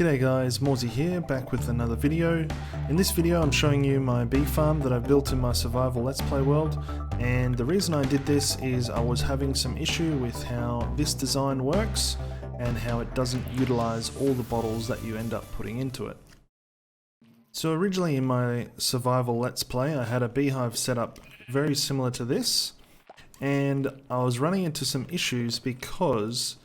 G'day guys, Morezy here, back with another video. In this video I'm showing you my bee farm that I've built in my survival let's play world, and the reason I did this is I was having some issue with how this design works and how it doesn't utilize all the bottles that you end up putting into it. So originally in my survival let's play I had a beehive set up very similar to this, and I was running into some issues because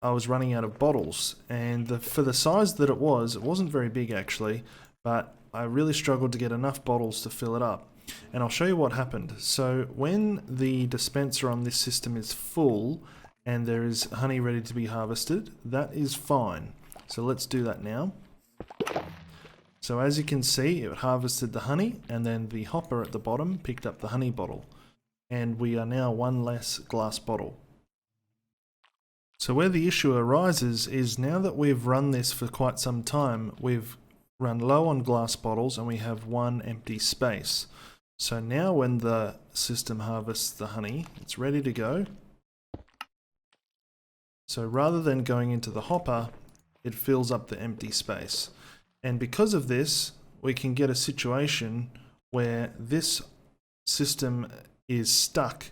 I was running out of bottles, and for the size that it wasn't very big actually, but I really struggled to get enough bottles to fill it up. And I'll show you what happened. So when the dispenser on this system is full and there is honey ready to be harvested, that is fine. So let's do that now. So as you can see, it harvested the honey, and then the hopper at the bottom picked up the honey bottle, and we are now one less glass bottle. So where the issue arises is now that we've run this for quite some time, we've run low on glass bottles and we have one empty space. So now when the system harvests the honey, it's ready to go. So rather than going into the hopper, it fills up the empty space. And because of this, we can get a situation where this system is stuck.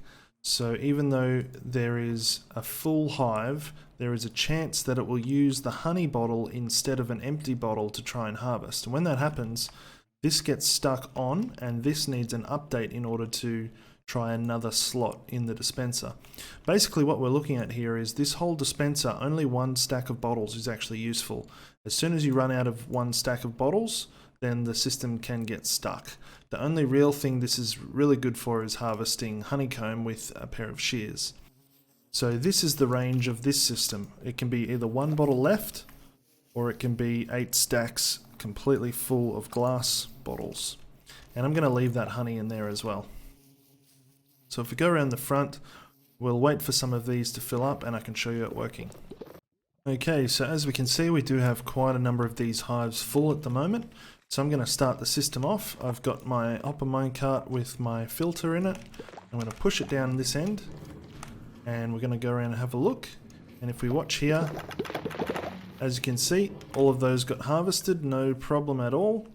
So even though there is a full hive, there is a chance that it will use the honey bottle instead of an empty bottle to try and harvest. And when that happens, this gets stuck on, and this needs an update in order to try another slot in the dispenser. Basically what we're looking at here is this whole dispenser, only one stack of bottles is actually useful. As soon as you run out of one stack of bottles, then the system can get stuck. The only real thing this is really good for is harvesting honeycomb with a pair of shears. So this is the range of this system. It can be either one bottle left, or it can be 8 stacks completely full of glass bottles. And I'm going to leave that honey in there as well. So if we go around the front, we'll wait for some of these to fill up and I can show you it working. Okay, so as we can see, we do have quite a number of these hives full at the moment. So I'm going to start the system off. I've got my upper minecart with my filter in it. I'm going to push it down this end, and we're going to go around and have a look. And if we watch here, as you can see, all of those got harvested, no problem at all.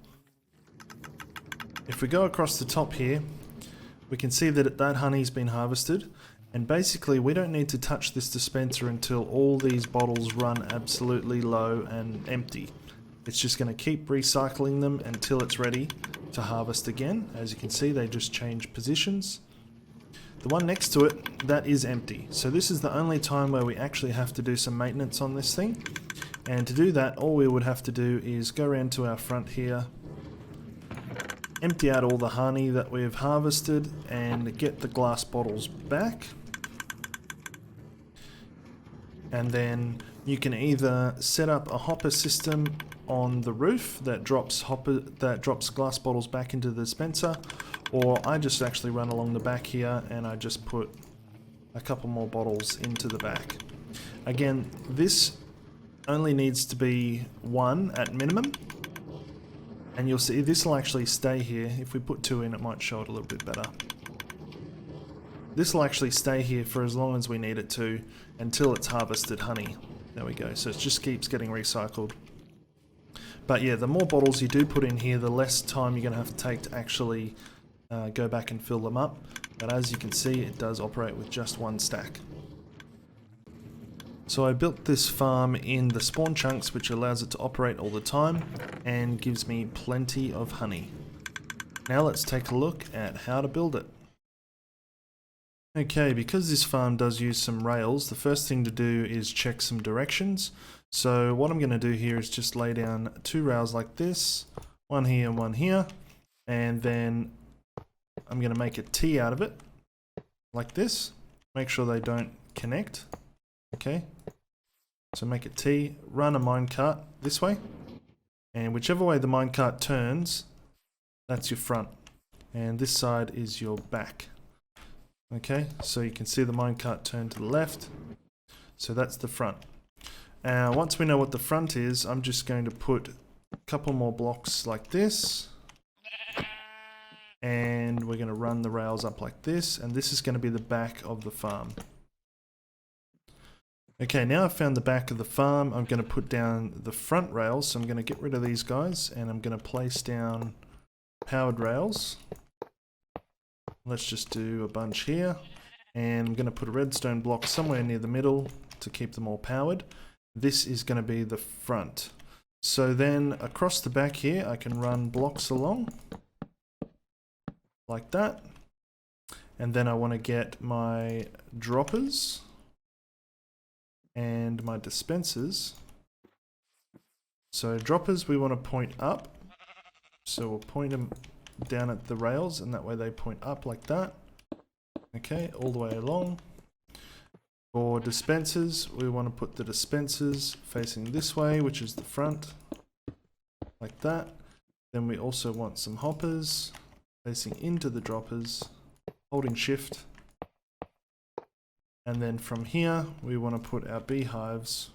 If we go across the top here, we can see that that honey's been harvested. And basically we don't need to touch this dispenser until all these bottles run absolutely low and empty. It's just going to keep recycling them until it's ready to harvest again. As you can see, they just change positions. The one next to it, that is empty. So this is the only time where we actually have to do some maintenance on this thing. And to do that, all we would have to do is go around to our front here, empty out all the honey that we've harvested, and get the glass bottles back. And then you can either set up a hopper system on the roof that drops glass bottles back into the dispenser, or I just actually run along the back here and I just put a couple more bottles into the back. Again, this only needs to be one at minimum, and you'll see this will actually stay here. If we put 2 in, it might show it a little bit better. This will actually stay here for as long as we need it to, until it's harvested honey. There we go, so it just keeps getting recycled. But yeah, the more bottles you do put in here, the less time you're going to have to take to actually go back and fill them up. But as you can see, it does operate with just one stack. So I built this farm in the spawn chunks, which allows it to operate all the time and gives me plenty of honey. Now let's take a look at how to build it. Okay, because this farm does use some rails, the first thing to do is check some directions. So what I'm going to do here is just lay down 2 rails like this, one here and one here, and then I'm going to make a T out of it, like this. Make sure they don't connect. Okay, so make a T, run a minecart this way, and whichever way the minecart turns, that's your front, and this side is your back. Okay, so you can see the minecart turn to the left, so that's the front. Once we know what the front is, I'm just going to put a couple more blocks like this, and we're going to run the rails up like this, and this is going to be the back of the farm. Okay, now I've found the back of the farm. I'm going to put down the front rails. So I'm going to get rid of these guys and I'm going to place down powered rails. Let's just do a bunch here. And I'm going to put a redstone block somewhere near the middle to keep them all powered. This is going to be the front. So then across the back here, I can run blocks along like that. And then I want to get my droppers and my dispensers. So droppers we want to point up. So we'll point them down at the rails and that way they point up like that. Okay, all the way along. For dispensers, we want to put the dispensers facing this way, which is the front, like that. Then we also want some hoppers facing into the droppers, holding shift. And then from here, we want to put our beehives.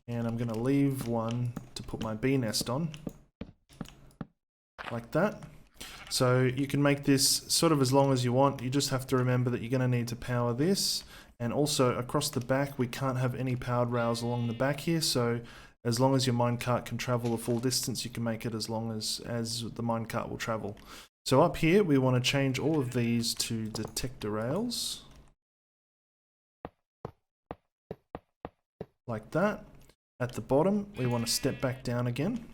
And I'm going to leave one to put my bee nest on, like that. So you can make this sort of as long as you want. You just have to remember that you're going to need to power this. And also across the back, we can't have any powered rails along the back here. So as long as your minecart can travel the full distance, you can make it as long as the minecart will travel. So up here, we want to change all of these to detector rails. Like that. At the bottom, we want to step back down again.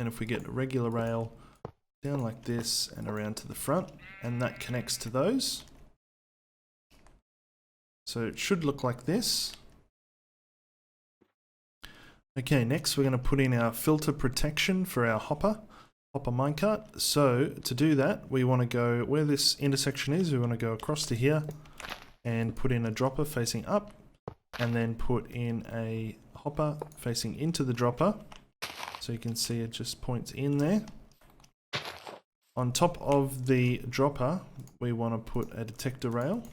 And if we get a regular rail, down like this and around to the front, and that connects to those. So it should look like this. Okay, next we're going to put in our filter protection for our hopper minecart. So to do that, we want to go where this intersection is, we want to go across to here and put in a dropper facing up, and then put in a hopper facing into the dropper. So you can see it just points in there. On top of the dropper, we want to put a detector rail.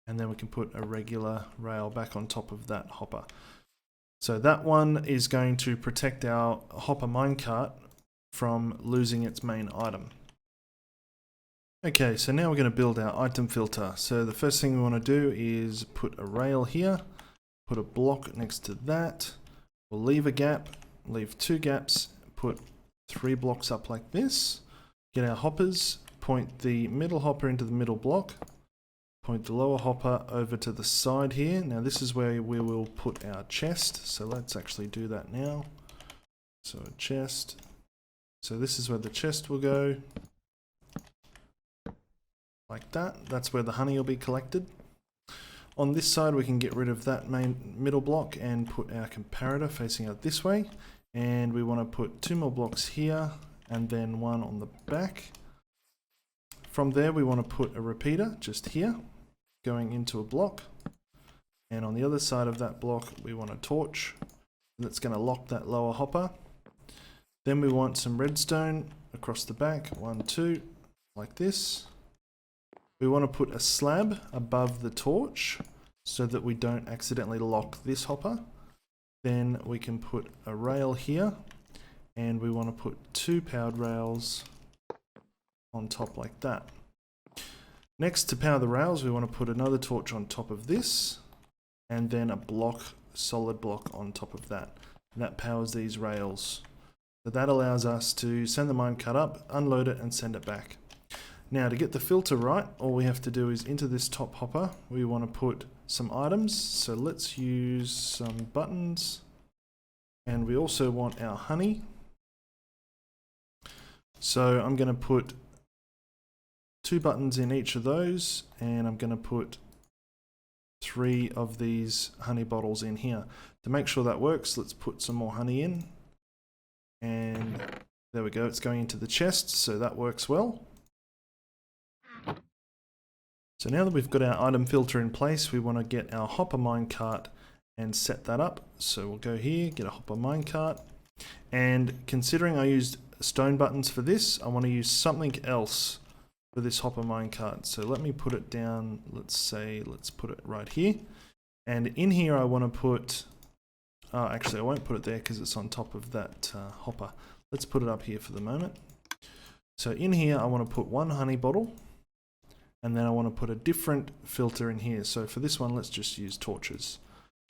And then we can put a regular rail back on top of that hopper. So that one is going to protect our hopper minecart from losing its main item. Okay, so now we're going to build our item filter. So the first thing we want to do is put a rail here, put a block next to that. We'll leave a gap, leave 2 gaps, put 3 blocks up like this. Get our hoppers, point the middle hopper into the middle block, point the lower hopper over to the side here. Now this is where we will put our chest, so let's actually do that now. So a chest, so this is where the chest will go, like that. That's where the honey will be collected. On this side we can get rid of that main middle block and put our comparator facing out this way. And we want to put 2 more blocks here and then 1 on the back. From there we want to put a repeater just here going into a block. And on the other side of that block we want a torch that's going to lock that lower hopper. Then we want some redstone across the back, 1, 2, like this. We want to put a slab above the torch so that we don't accidentally lock this hopper. Then we can put a rail here, and we want to put 2 powered rails on top like that. Next, to power the rails, we want to put another torch on top of this, and then a block, solid block on top of that. And that powers these rails. So that allows us to send the minecart up, unload it, and send it back. Now to get the filter right, all we have to do is into this top hopper, we want to put some items. So let's use some buttons, and we also want our honey. So I'm going to put 2 buttons in each of those, and I'm going to put 3 of these honey bottles in here. To make sure that works, let's put some more honey in, and there we go, it's going into the chest, so that works well. So now that we've got our item filter in place, we want to get our hopper minecart and set that up. So we'll go here, get a hopper minecart, and considering I used stone buttons for this, I want to use something else for this hopper minecart. So let me put it down, let's put it right here. And in here I want to put, actually I won't put it there because it's on top of that hopper. Let's put it up here for the moment. So in here I want to put 1 honey bottle, and then I want to put a different filter in here. So for this one, let's just use torches,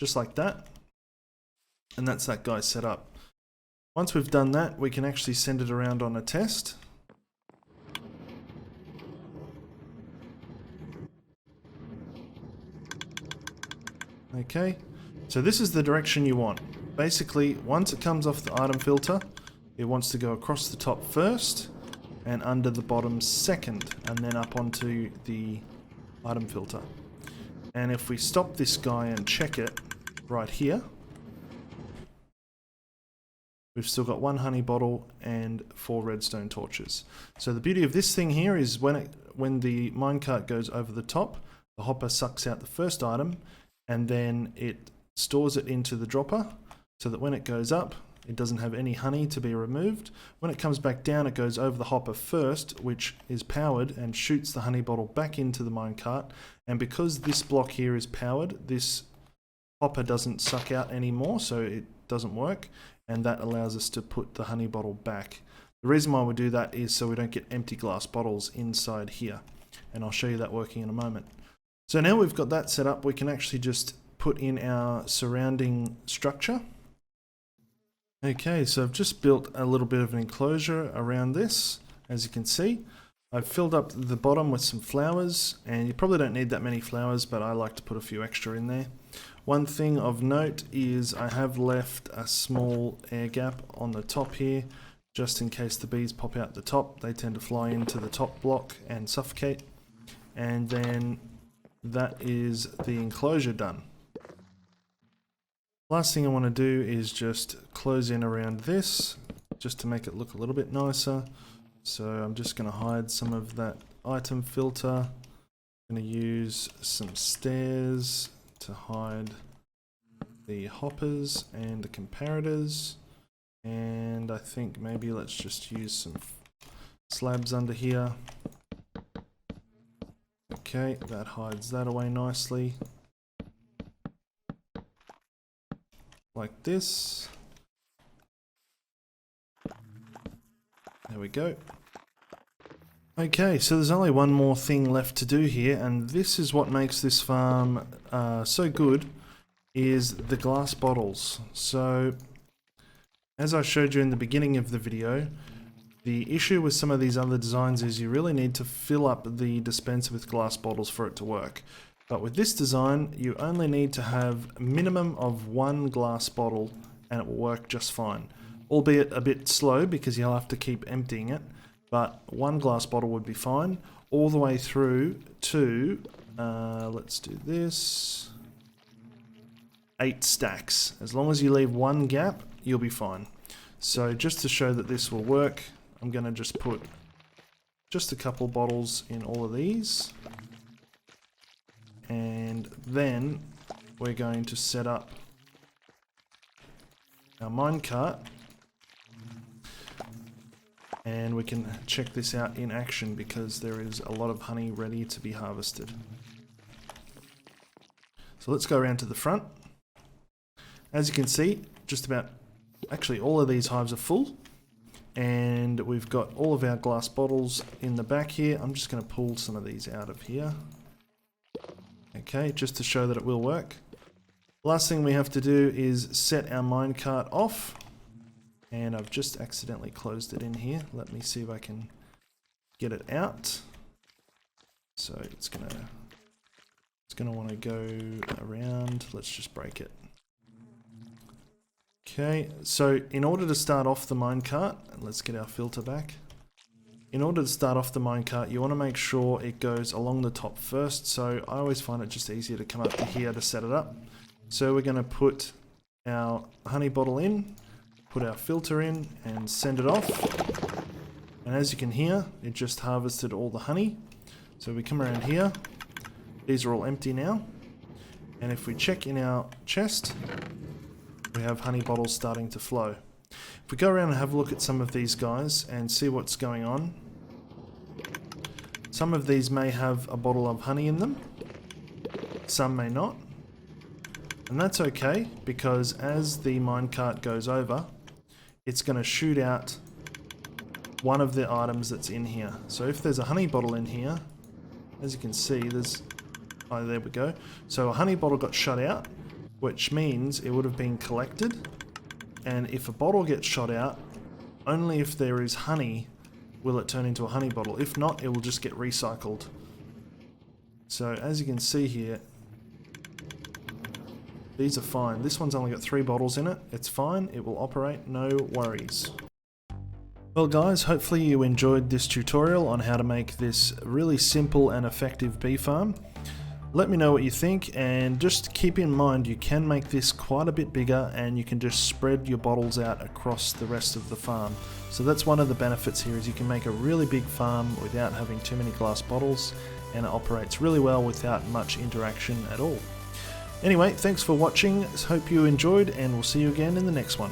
just like that. And that's that guy set up. Once we've done that, we can actually send it around on a test. Okay, so this is the direction you want. Basically, once it comes off the item filter, it wants to go across the top first and under the bottom second, and then up onto the item filter. And if we stop this guy and check it right here, we've still got 1 honey bottle and 4 redstone torches. So the beauty of this thing here is when the minecart goes over the top, the hopper sucks out the first item, and then it stores it into the dropper so that when it goes up, it doesn't have any honey to be removed. When it comes back down, it goes over the hopper first, which is powered, and shoots the honey bottle back into the minecart. And because this block here is powered, this hopper doesn't suck out anymore, so it doesn't work, and that allows us to put the honey bottle back. The reason why we do that is so we don't get empty glass bottles inside here, and I'll show you that working in a moment. So now we've got that set up, we can actually just put in our surrounding structure. Okay, so I've just built a little bit of an enclosure around this. As you can see, I've filled up the bottom with some flowers, and you probably don't need that many flowers, but I like to put a few extra in there. One thing of note is I have left a small air gap on the top here, just in case the bees pop out the top. They tend to fly into the top block and suffocate. And then that is the enclosure done. Last thing I want to do is just close in around this, just to make it look a little bit nicer. So I'm just going to hide some of that item filter. I'm going to use some stairs to hide the hoppers and the comparators. And I think maybe let's just use some slabs under here. Okay, that hides that away nicely. Like this. There we go. Okay, so there's only one more thing left to do here, and this is what makes this farm so good, is the glass bottles. So, as I showed you in the beginning of the video, the issue with some of these other designs is you really need to fill up the dispenser with glass bottles for it to work. But with this design, you only need to have a minimum of 1 glass bottle and it will work just fine. Albeit a bit slow because you'll have to keep emptying it, but 1 glass bottle would be fine, all the way through to, let's do this, 8 stacks. As long as you leave 1 gap, you'll be fine. So just to show that this will work, I'm going to just put just a couple bottles in all of these. And then we're going to set up our minecart, and we can check this out in action because there is a lot of honey ready to be harvested. So let's go around to the front. As you can see, just about, actually all of these hives are full, and we've got all of our glass bottles in the back here. I'm just going to pull some of these out of here. Okay, just to show that it will work. Last thing we have to do is set our minecart off. And I've just accidentally closed it in here. Let me see if I can get it out. So it's gonna want to go around. Let's just break it. Okay, so in order to start off the minecart, let's get our filter back. In order to start off the minecart, you want to make sure it goes along the top first. So I always find it just easier to come up to here to set it up. So we're going to put our honey bottle in, put our filter in, and send it off. And as you can hear, it just harvested all the honey. So we come around here. These are all empty now. And if we check in our chest, we have honey bottles starting to flow. If we go around and have a look at some of these guys and see what's going on, some of these may have a bottle of honey in them, some may not, and that's okay because as the minecart goes over, it's going to shoot out one of the items that's in here. So if there's a honey bottle in here, as you can see, there's... Oh, there we go. So a honey bottle got shot out, which means it would have been collected. And if a bottle gets shot out, only if there is honey will it turn into a honey bottle. If not, it will just get recycled. So as you can see here, these are fine. This one's only got 3 bottles in it. It's fine. It will operate. No worries. Well guys, hopefully you enjoyed this tutorial on how to make this really simple and effective bee farm. Let me know what you think, and just keep in mind you can make this quite a bit bigger and you can just spread your bottles out across the rest of the farm. So that's one of the benefits here, is you can make a really big farm without having too many glass bottles, and it operates really well without much interaction at all. Anyway, thanks for watching, hope you enjoyed, and we'll see you again in the next one.